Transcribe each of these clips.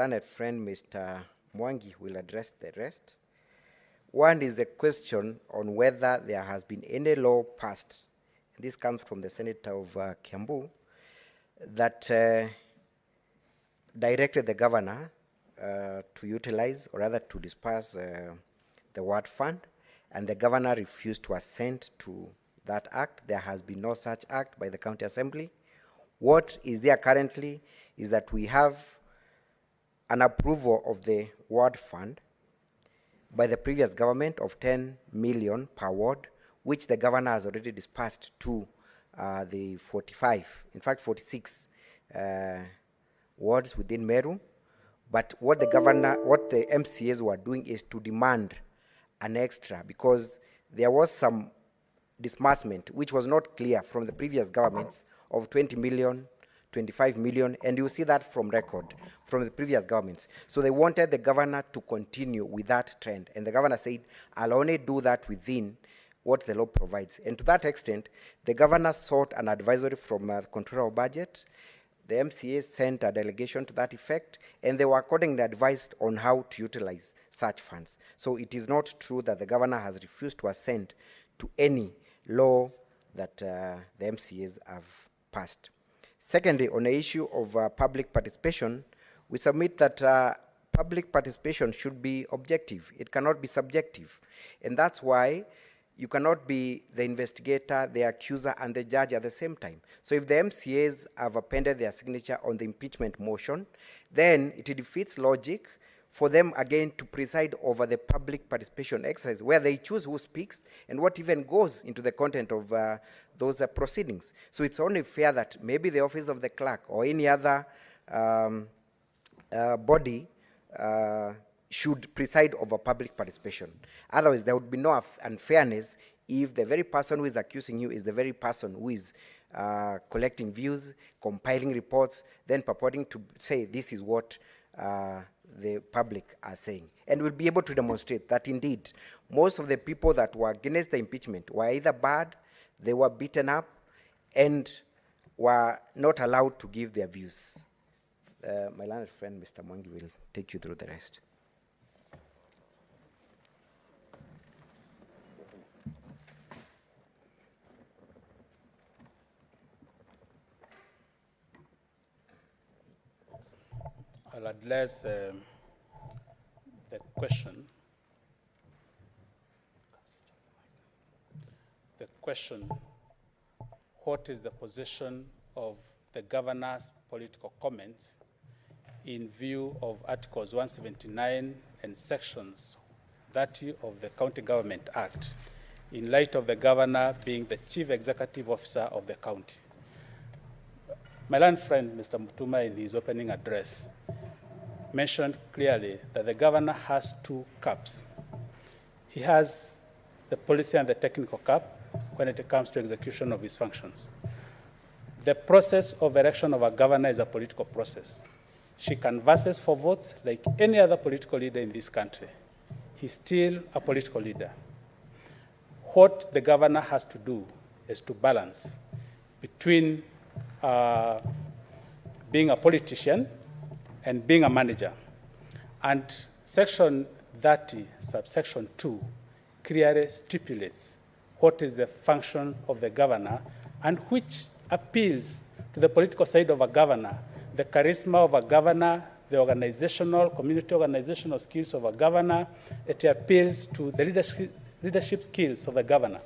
learned friend, Mr. Mwangi, will address the rest. One is a question on whether there has been any law passed, this comes from the Senator of Kiambu, that directed the governor to utilize, or rather to disperse the ward fund, and the governor refused to assent to that act. There has been no such act by the county assembly. What is there currently is that we have an approval of the ward fund by the previous government of 10 million per ward, which the governor has already dispersed to the 45, in fact 46 wards within MERU. But what the MCAs were doing is to demand an extra, because there was some disbursement which was not clear from the previous governments of 20 million, 25 million, and you see that from record from the previous governments. So they wanted the governor to continue with that trend, and the governor said, I'll only do that within what the law provides. And to that extent, the governor sought an advisory from the Controller of Budget. The MCA sent a delegation to that effect, and they were accordingly advised on how to utilize such funds. So it is not true that the governor has refused to assent to any law that the MCAs have passed. Secondly, on the issue of public participation, we submit that public participation should be objective. It cannot be subjective. And that's why you cannot be the investigator, the accuser, and the judge at the same time. So if the MCAs have appended their signature on the impeachment motion, then it defeats logic for them again to preside over the public participation exercise, where they choose who speaks and what even goes into the content of those proceedings. So it's only fair that maybe the office of the clerk or any other body should preside over public participation. Otherwise, there would be no unfairness if the very person who is accusing you is the very person who is collecting views, compiling reports, then purporting to say this is what the public are saying. And we'll be able to demonstrate that indeed, most of the people that were against the impeachment were either bad, they were beaten up, and were not allowed to give their views. My learned friend, Mr. Mwangi, will take you through the rest. I'll address the question. The question, what is the position of the governor's political comments in view of Articles 179 and Sections 30 of the County Government Act, in light of the governor being the chief executive officer of the county? My learned friend, Mr. Mutuma, in his opening address, mentioned clearly that the governor has two caps. He has the policy and the technical cap when it comes to execution of his functions. The process of election of a governor is a political process. She canvasses for votes like any other political leader in this country. He's still a political leader. What the governor has to do is to balance between being a politician and being a manager. And Section 30, subsection 2, clearly stipulates what is the function of the governor and which appeals to the political side of a governor, the charisma of a governor, the organizational, community organizational skills of a governor. It appeals to the leadership skills of a governor.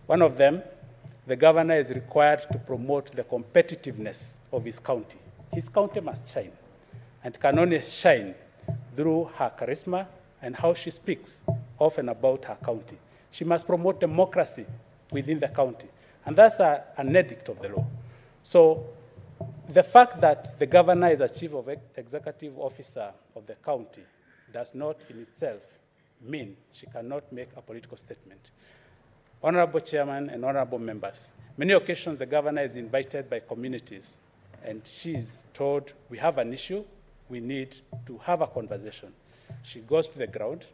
One of them, the governor is required to promote the competitiveness of his county. His county must shine, and can only shine through her charisma and how she speaks often about her county. She must promote democracy within the county, and that's an edict of the law. So the fact that the governor is the chief executive officer of the county does not in itself mean she cannot make a political statement. Honorable Chairman and honorable members, many occasions the governor is invited by communities, and she's told, we have an issue, we need to have a conversation. She goes to the ground,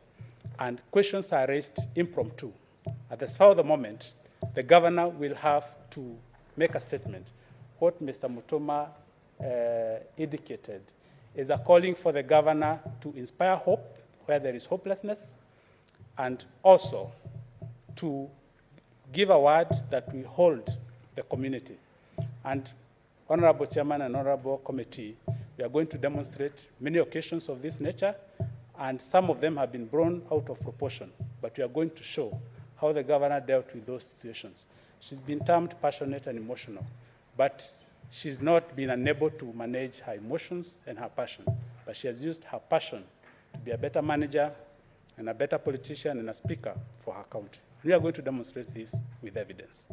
and questions are raised impromptu. At the spur of the moment, the governor will have to make a statement. What Mr. Mutuma indicated is a calling for the governor to inspire hope where there is hopelessness, and also to give a word that we hold the community. And Honorable Chairman and Honorable Committee, we are going to demonstrate many occasions of this nature, and some of them have been blown out of proportion, but we are going to show how the governor dealt with those situations. She's been termed passionate and emotional, but she's not been unable to manage her emotions and her passion, but she has used her passion to be a better manager and a better politician and a speaker for her country. We are going to demonstrate this with evidence.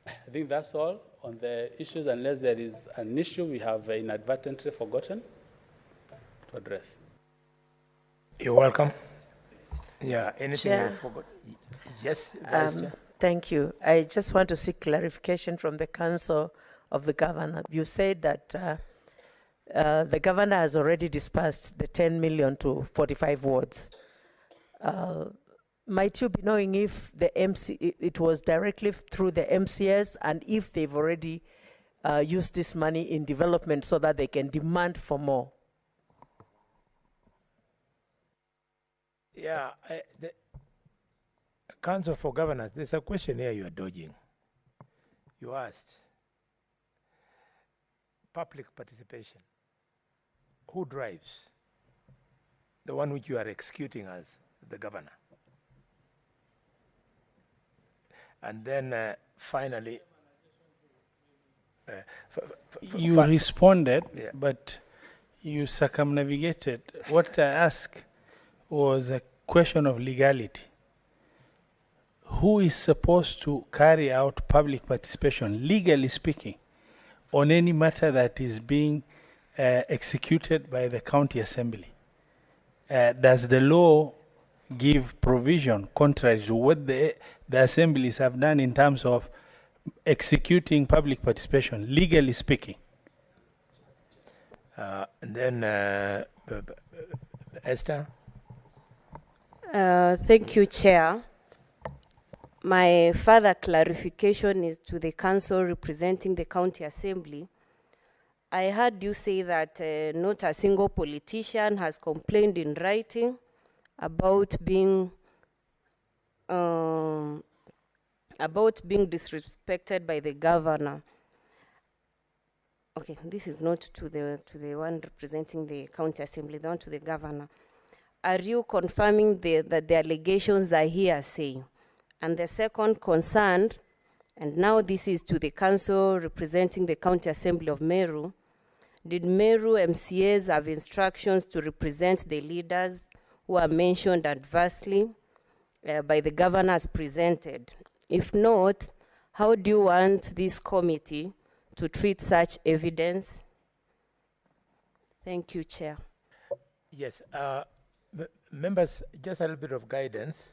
I think that's all on the issues, unless there is an issue we have inadvertently forgotten to address. You're welcome. Yeah, anything Chair. you forgot? Yes, Vice Chair. Thank you. I just want to seek clarification from the Council of the Governor. You said that the Governor has already dispersed the 10 million to 45 wards. Might you be knowing if the it was directly through the MCAs, and if they've already used this money in development so that they can demand for more? Yeah, the Council for Governors, there's a question here you are dodging. You asked, public participation. Who drives? The one which you are executing as the governor. And then finally, you responded, Yeah. but you circumnavigated. What I asked was a question of legality. Who is supposed to carry out public participation, legally speaking, on any matter that is being executed by the county assembly? Does the law give provision contrary to what the assemblies have done in terms of executing public participation, legally speaking? and then Esther? Thank you, Chair. My further clarification is to the council representing the county assembly. I heard you say that not a single politician has complained in writing about being disrespected by the governor. Okay, this is not to the one representing the county assembly, the one to the governor. Are you confirming that the allegations are hearsay? And the second concern, and now this is to the council representing the county assembly of MERU, did MERU MCAs have instructions to represent the leaders who are mentioned adversely by the governor as presented? If not, how do you want this committee to treat such evidence? Thank you, Chair. Yes, members, just a little bit of guidance.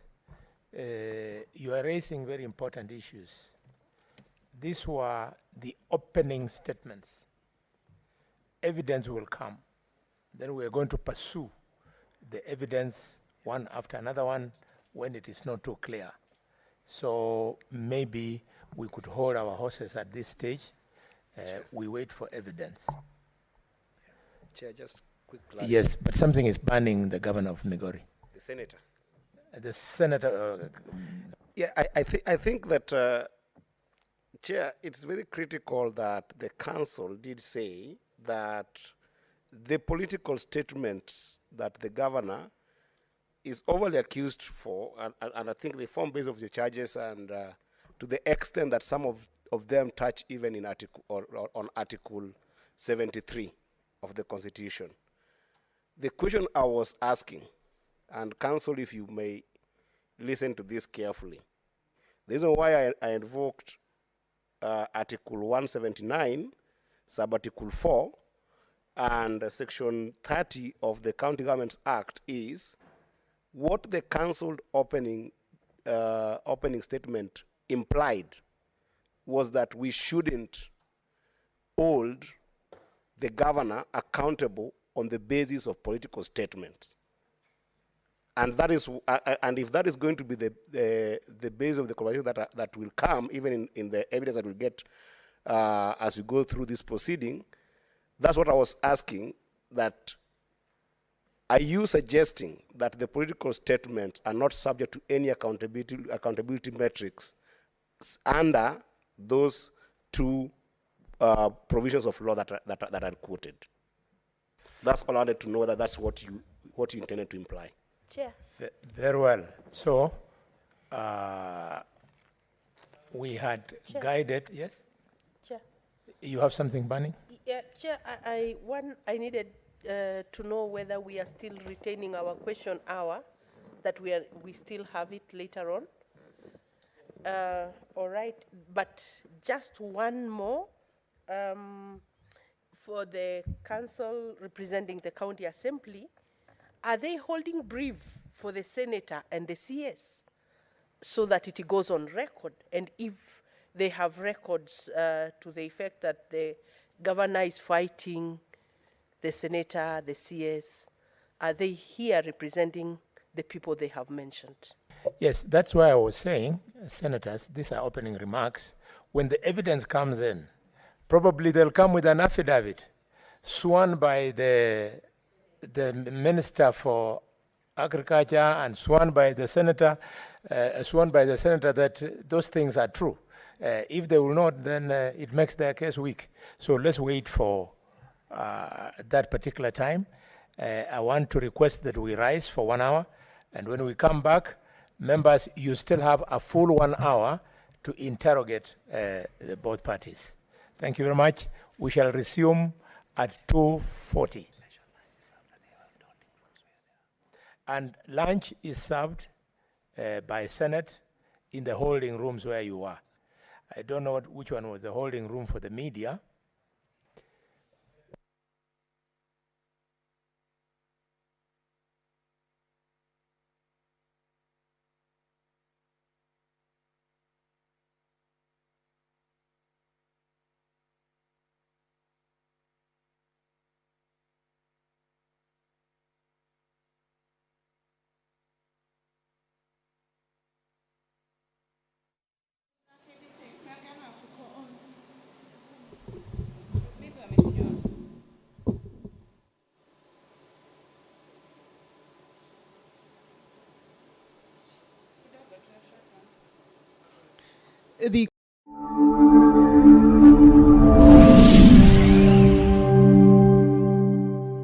You are raising very important issues. These were the opening statements. Evidence will come. Then we are going to pursue the evidence one after another one when it is not too clear. So maybe we could hold our horses at this stage. We wait for evidence. Chair, just quick Yes, but something is banning the governor of Migori. The senator. The senator. Yeah, I think that, Chair, it's very critical that the council did say that the political statements that the governor is overly accused for, and I think they form base of the charges, and to the extent that some of them touch even in article on Article 73 of the Constitution. The question I was asking, and council, if you may listen to this carefully, the reason why I invoked Article 179, Sub-Article 4, and Section 30 of the County Governments Act is what the council opening statement implied was that we shouldn't hold the governor accountable on the basis of political statements. And that is, and if that is going to be the base of the conversation that will come, even in the evidence that will get as we go through this proceeding. That's what I was asking, that are you suggesting that the political statements are not subject to any accountability metrics under those two provisions of law that are quoted? That's all I wanted to know, whether that's what you intended to imply. Chair. Very well. So we had guided. Yes. Chair. You have something burning? Yeah, Chair. I needed to know whether we are still retaining our question hour, that we still have it later on. All right, but just one more. For the council representing the county assembly, are they holding brief for the senator and the CS so that it goes on record? And if they have records to the effect that the governor is fighting the senator, the CS, are they here representing the people they have mentioned? Yes, that's why I was saying, senators, these are opening remarks. When the evidence comes in, probably they'll come with an affidavit sworn by the Minister for Agriculture and sworn by the Senator that those things are true. If they will not, then it makes their case weak. So let's wait for that particular time. I want to request that we rise for 1 hour, and when we come back, members, you still have a full 1 hour to interrogate both parties. Thank you very much. We shall resume at 2:40. And lunch is served by Senate in the holding rooms where you are. I don't know which one was the holding room for the media. The